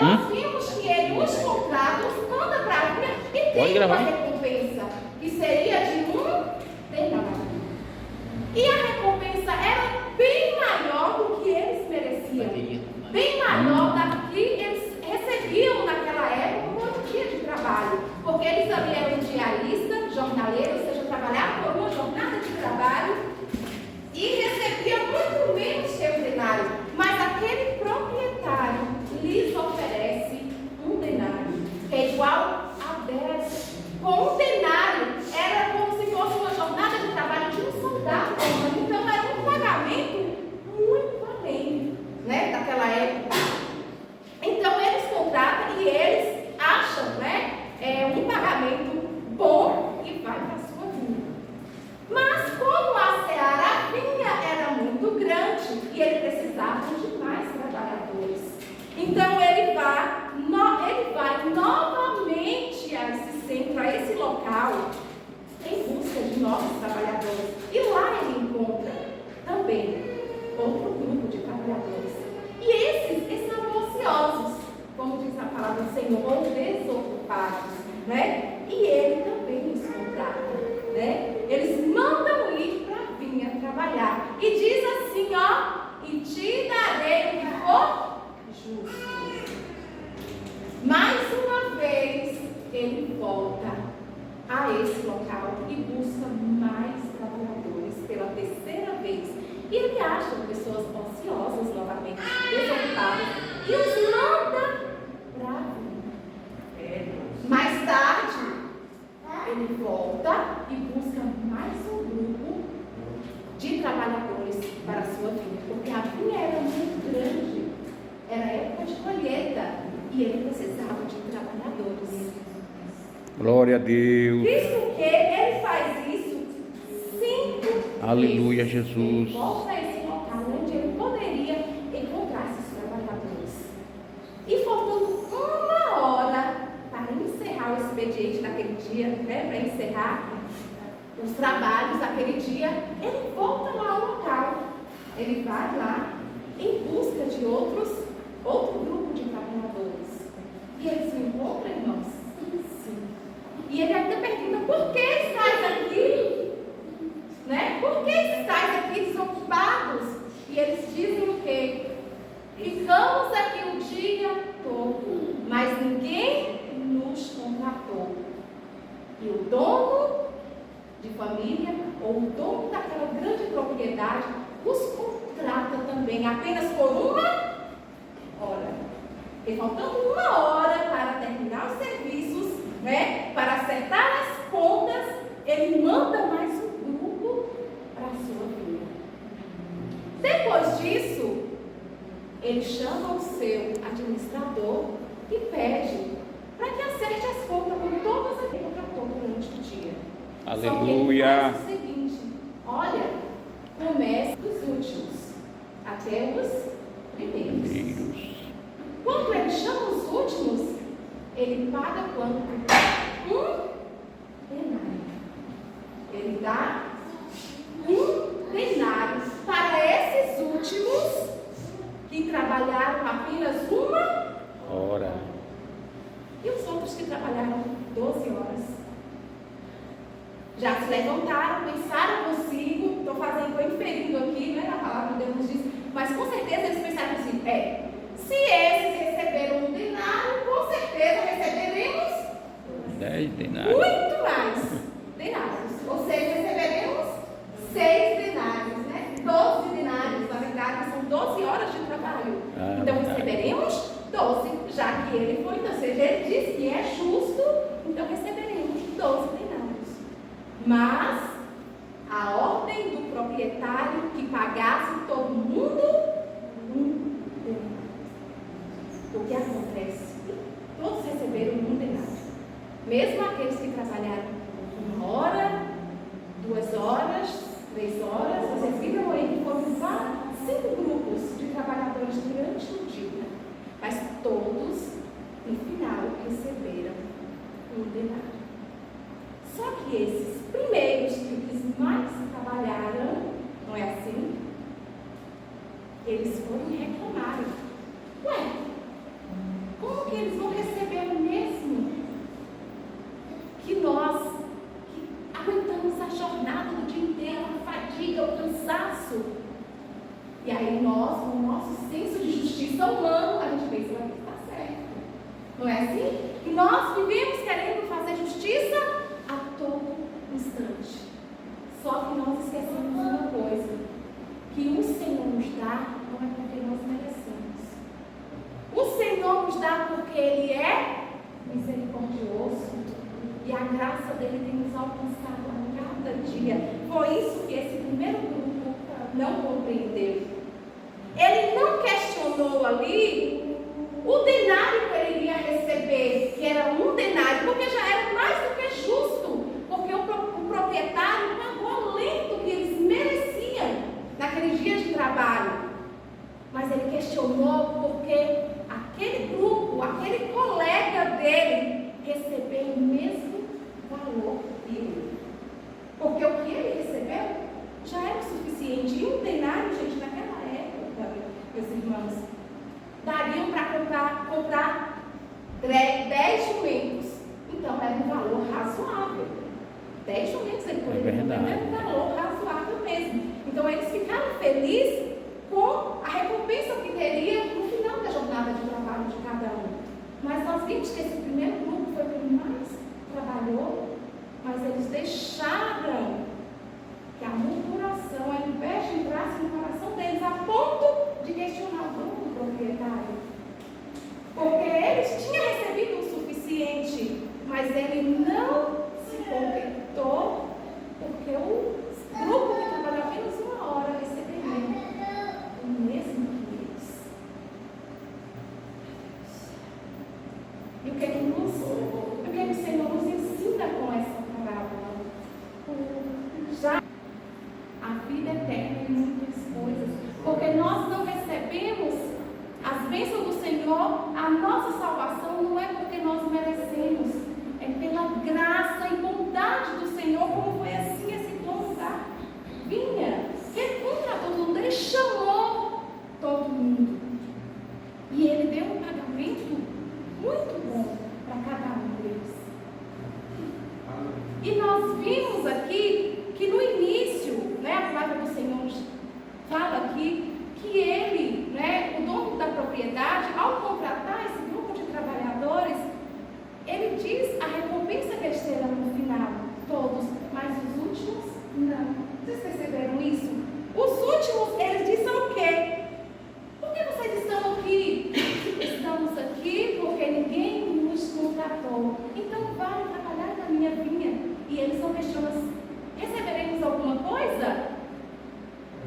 nós vimos que ele, os contratos, manda para a vinha e tem uma recompensa, que seria de denário. E a recompensa era bem maior do que eles mereciam, bem maior do que eles recebiam naquela época por dia de trabalho, porque eles ali eram diaristas, jornaleiros, ou seja, trabalhavam por uma jornada de trabalho e recebiam muito menos que o denário. Mas aquele proprietário lhes oferece um denário, que é igual a 10. Com um denário era como se fosse uma jornada de trabalho de um soldado romano. Então era um pagamento muito além, né, daquela época. Então eles contratam e eles acham, né, um pagamento bom e vai para a sua vinha. Mas como a seara, a vinha era muito grande e ele precisava de mais trabalhadores. Então ele vai novamente a esse centro, a esse local, em busca de novos trabalhadores. E lá ele encontra também outro grupo de trabalhadores. E esses estavam ociosos, como diz a palavra do Senhor, ou desocupados, né? E ele também os contrata, né? Eles mandam ir para a vinha trabalhar. E diz assim, ó, e te darei o que for justo. Mais uma vez, ele volta a esse local e busca mais trabalhadores pela terceira vez. E ele acha pessoas ociosas novamente, desocupadas, e os manda para a vinha. Mais tarde, ele volta e busca mais um grupo de trabalhadores para a sua vinha, porque a vinha era muito grande, era época de colheita e ele precisava de trabalhadores. Glória a Deus. Visto que ele faz isso 5 Aleluia, vezes, Jesus. ele volta a esse local onde ele poderia encontrar esses trabalhadores. E faltando 1 hora para encerrar o expediente naquele dia, né, para encerrar os trabalhos daquele dia, ele volta lá ao local. Ele vai lá em busca de outro grupo de trabalhadores. E eles se encontram, irmãos? Sim. E ele ainda pergunta, por que estás aqui? Né? Por que estáis aqui desocupados? E eles dizem o quê? Ficamos aqui o dia todo, mas ninguém nos contratou. E o dono de família, ou o dono daquela grande propriedade, os contrata também apenas por 1 hora. E faltando 1 hora para terminar os serviços, né, para acertar as contas, ele manda mais um grupo para a sua vinha. Depois disso, ele chama o seu administrador e pede para que acerte as contas com todas as que ele contratou durante o dia. Aleluia. Só que ele faz o seguinte: olha, comece dos últimos até os primeiros. Quando ele chama os últimos, ele paga quanto? 1 denário. Ele dá 1 denário para esses últimos que trabalharam apenas 1 hora. E os outros que trabalharam 12 horas? Já se levantaram, pensaram consigo, estou inferindo aqui, né, na palavra de Deus nos diz, mas com certeza eles pensaram assim, se esses receberam 1 denário, com certeza receberemos 10 denários. muito mais denários. Ou seja, receberemos 6 denários, né? 12 denários, na verdade, são 12 horas de trabalho. Então receberemos 12, já que ele foi, ou seja, ele diz que é justo, então receberemos 12 denários. Mas a ordem do proprietário que pagasse todo mundo 1 denário. O que acontece? Todos receberam 1 denário. Mesmo aqueles que trabalharam 1 hora, 2 horas, 3 horas, vocês viram aí que foram 5 grupos de trabalhadores durante o dia. Mas todos, no final, receberam 1 denário. Só que esses primeiros, que mais trabalharam, não é assim? Eles foram e reclamaram. Ué, como porque eles vão receber o mesmo que nós, que aguentamos a jornada do dia inteiro, a fadiga, o cansaço. E aí nós, no nosso senso de justiça humano, a gente pensa que está certo. Não é assim? E nós vivemos querendo fazer justiça a todo instante. Só que nós esquecemos uma coisa, que o Senhor nos dá não é porque nós merecemos. O Senhor nos dá porque Ele é misericordioso e a graça dele tem nos alcançado a cada dia. Foi isso que esse primeiro grupo não compreendeu. Ele não questionou ali o denário que ele iria receber, que era um denário, porque já era mais do que justo, porque o proprietário pagou além do que eles mereciam naqueles dias de trabalho. Mas ele questionou porque aquele grupo, aquele colega dele, recebeu o mesmo valor que ele. Porque o que ele recebeu já era o suficiente. E um denário, gente, naquela época, meus irmãos, dariam para comprar 10 jumentos. Então era um valor razoável. 10 jumentos ele poderia comprar, era um valor razoável mesmo. Então eles ficaram felizes com a recompensa que teria no final da jornada de trabalho de cada um. Mas nós vimos que esse primeiro grupo foi o que mais trabalhou, mas eles deixaram que a murmuração, a inveja entrasse no coração deles, a ponto de questionar o dono do proprietário. Porque eles tinham recebido o suficiente, mas ele não se contentou, porque o grupo que trabalhou apenas uma hora receberia o mesmo que eles. E o que o Senhor nos ensina com essa parábola? Já a vida eterna em muitas coisas, porque nós não recebemos as bênçãos do Senhor, a nossa salvação não é porque nós merecemos, é pela graça e bondade do Senhor, como foi assim esse dono da vinha, que contratou todo mundo, ele chamou todo mundo, e ele deu um pagamento muito bom para cada um deles. E nós vimos aqui que no início, a palavra do Senhor fala aqui que ele, o dono da propriedade, ao contratar esse grupo de trabalhadores, ele diz a recompensa que eles terão no final, todos, mas os últimos não. Vocês perceberam isso? Os últimos, eles disseram o quê? Por que vocês estão aqui? Estamos aqui porque ninguém nos contratou. Então vai trabalhar na minha vinha. E eles não questionam, receberemos alguma coisa?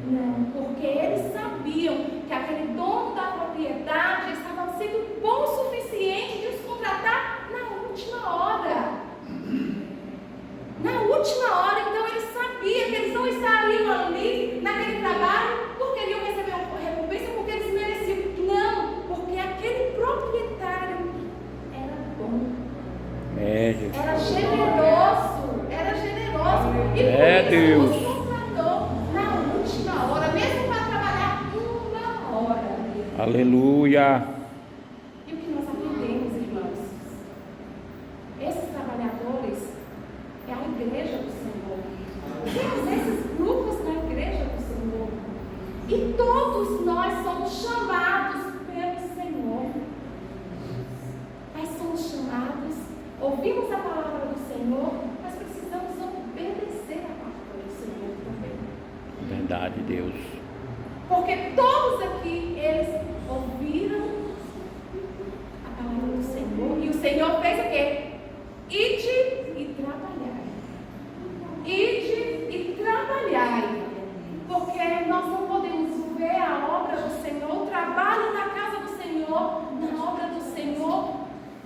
Não, porque eles sabiam que aquele dono da propriedade estava sendo bom o suficiente de os contratar na última hora. Na última hora, então eles sabiam que eles não estariam ali naquele trabalho porque iriam receber uma recompensa, porque eles mereciam. Não, porque aquele proprietário era bom. Era generoso. E Deus. Os contratou na última hora, mesmo para trabalhar uma hora. Aleluia. E o que nós aprendemos, irmãos? Esses trabalhadores é a igreja do Senhor. Temos esses grupos na igreja do Senhor. E todos nós somos chamados pelo Senhor. Nós somos chamados, ouvimos a palavra do Senhor, mas precisamos obedecer a palavra do Senhor também. Verdade, Deus. Porque todos aqui, eles ouviram a palavra do Senhor. E o Senhor fez o quê? Ide e trabalhai. Ide e trabalhai. Porque nós não podemos ver a obra do Senhor, o trabalho na casa do Senhor, na obra do Senhor,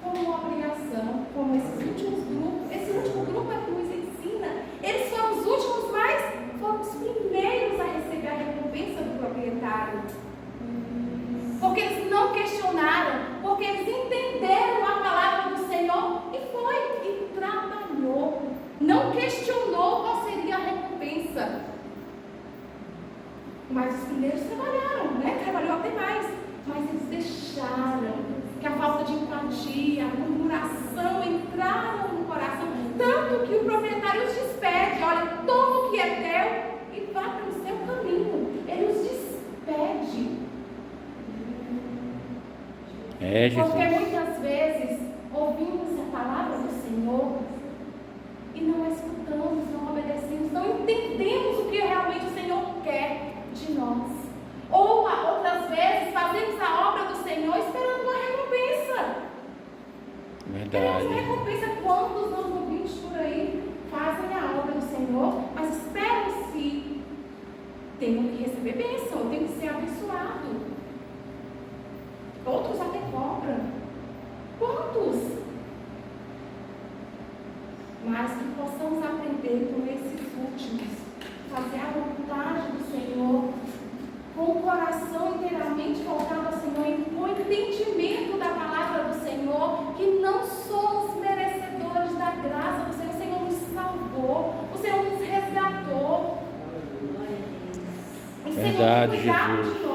como uma obrigação, como esses últimos grupos. Esse último grupo é que nos ensina. Eles foram os últimos, mas foram os primeiros a receber a recompensa do proprietário. Porque eles não questionaram, porque eles entenderam a palavra do Senhor e rebeldia, a murmuração entraram no coração, tanto que o proprietário os despede. Olha, toma o que é teu e vá pelo seu caminho. Ele os despede. Porque muitas vezes ouvimos a palavra do Senhor e não escutamos, não obedecemos, não entendemos o que realmente o Senhor quer de nós. Ou outras vezes fazemos a obra do Senhor esperando uma recompensa. Verdade. Queremos recompensa. Quantos não ouvintes por aí fazem a obra do Senhor, mas esperam se tenho que receber bênção, eu tenho que ser abençoado. Outros até cobram. Quantos? Mas que possamos aprender com esses últimos, fazer a vontade do Senhor, com o coração inteiramente voltado ao Senhor, e com o entendimento da palavra do Senhor, que não somos merecedores da graça do Senhor. O Senhor nos salvou, o Senhor nos resgatou. O Senhor tem cuidado de